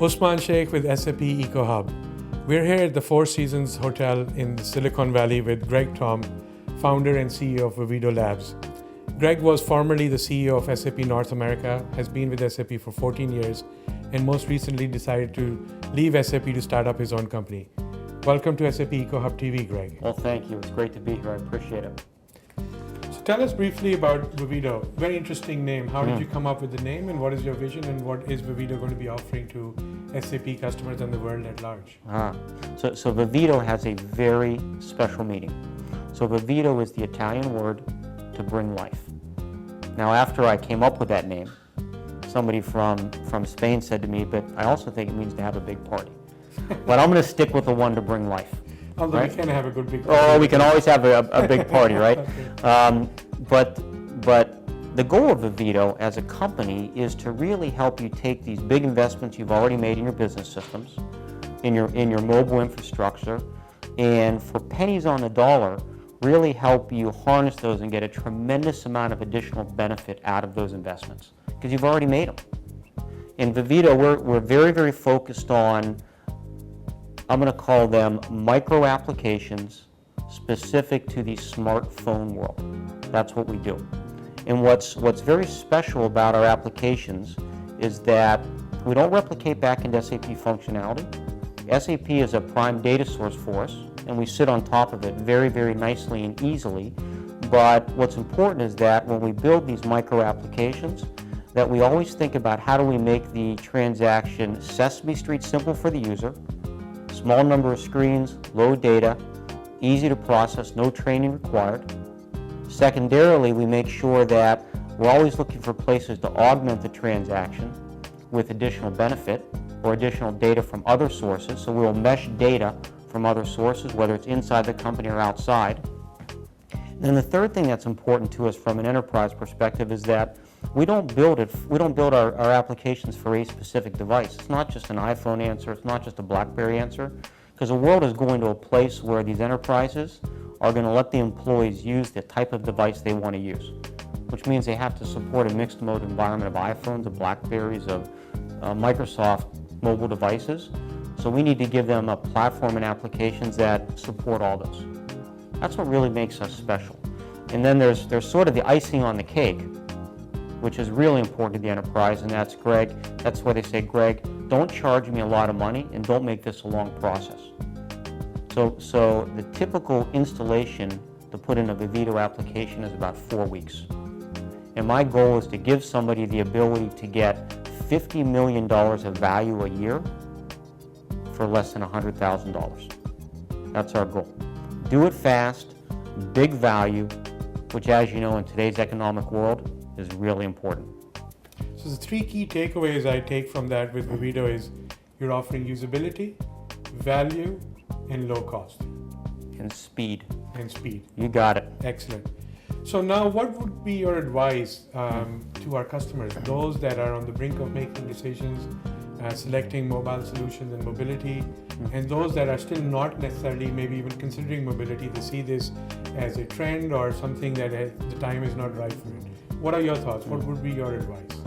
Usman Sheikh with SAP EcoHub. We're here at the Four Seasons Hotel in Silicon Valley with Greg Tom, founder and CEO of Vividolabs. Greg was formerly the CEO of SAP North America, has been with SAP for 14 years, and most recently decided to leave SAP to start up his own company. Welcome to SAP EcoHub TV, Greg. Well, thank you. It's great to be here. I appreciate it. So tell us briefly about Vivido. Very interesting name. How did you come up with the name, and what is your vision, and what is Vivido going to be offering to SAP customers and the world at large? So Vivido has a very special meaning. So Vivido is the Italian word to bring life. Now, after I came up with that name, somebody from Spain said to me, but I also think it means to have a big party. But I'm going to stick with the one to bring life. Although right? we can have a good big party. Oh, we can always have a big party, right? Okay. But the goal of Vivido as a company is to really help you take these big investments you've already made in your business systems, in your mobile infrastructure, and for pennies on the dollar, really help you harness those and get a tremendous amount of additional benefit out of those investments, because you've already made them. In Vivido, we're very, very focused on, I'm going to call them micro applications specific to the smartphone world. That's what we do. And what's very special about our applications is that we don't replicate back into SAP functionality. SAP is a prime data source for us, and we sit on top of it very, very nicely and easily. But what's important is that when we build these micro applications, that we always think about how do we make the transaction Sesame Street simple for the user, small number of screens, low data, easy to process, no training required. Secondarily, we make sure that we're always looking for places to augment the transaction with additional benefit or additional data from other sources. So we'll mesh data from other sources, whether it's inside the company or outside. And then the third thing that's important to us from an enterprise perspective is that we don't build our applications for a specific device. It's not just an iPhone answer, it's not just a BlackBerry answer, because the world is going to a place where these enterprises are going to let the employees use the type of device they want to use, which means they have to support a mixed mode environment of iPhones, of BlackBerries, of Microsoft mobile devices. So we need to give them a platform and applications that support all those. That's what really makes us special. And then there's sort of the icing on the cake, which is really important to the enterprise, and that's Greg. That's why they say, Greg, don't charge me a lot of money and don't make this a long process. So the typical installation to put in a Vivido application is about 4 weeks. And my goal is to give somebody the ability to get $50 million of value a year for less than $100,000. That's our goal. Do it fast, big value, which, as you know, in today's economic world is really important. So the three key takeaways I take from that with Vivido is you're offering usability, value, and low cost. And speed. You got it. Excellent. So now what would be your advice to our customers, those that are on the brink of making decisions, selecting mobile solutions and mobility, and those that are still not necessarily maybe even considering mobility, they see this as a trend or something that the time is not right for it. What are your thoughts? What would be your advice?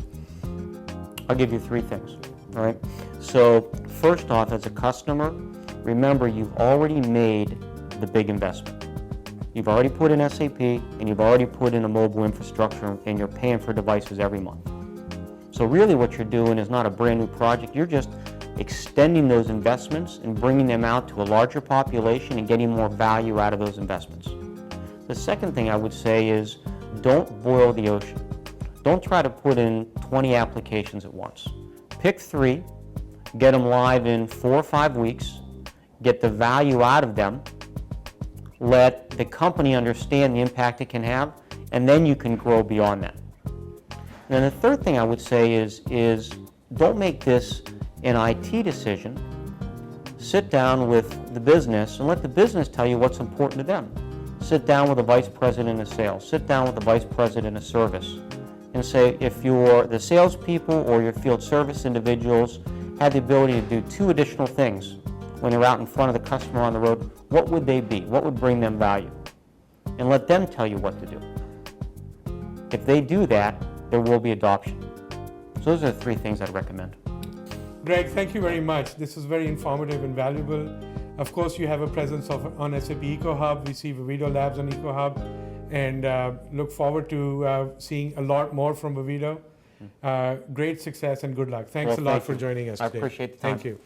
I'll give you three things. All right. So first off, as a customer, remember you've already made the big investment. You've already put in SAP and you've already put in a mobile infrastructure, and you're paying for devices every month. So really what you're doing is not a brand new project. You're just extending those investments and bringing them out to a larger population and getting more value out of those investments. The second thing I would say is don't boil the ocean. Don't try to put in 20 applications at once. Pick 3, get them live in 4 or 5 weeks, get the value out of them, let the company understand the impact it can have, and then you can grow beyond that. And the third thing I would say is don't make this an IT decision. Sit down with the business and let the business tell you what's important to them. Sit down with the vice president of sales, sit down with the vice president of service, and say, if the salespeople or your field service individuals had the ability to do 2 additional things when they're out in front of the customer on the road, what would they be? What would bring them value? And let them tell you what to do. If they do that, there will be adoption. So those are the 3 things I'd recommend. Greg, thank you very much. This was very informative and valuable. Of course, you have a presence on SAP EcoHub. We see Vividolabs on EcoHub, and look forward to seeing a lot more from Vivido. Great success and good luck. Thanks a lot for joining us today. I appreciate the time. Thank you.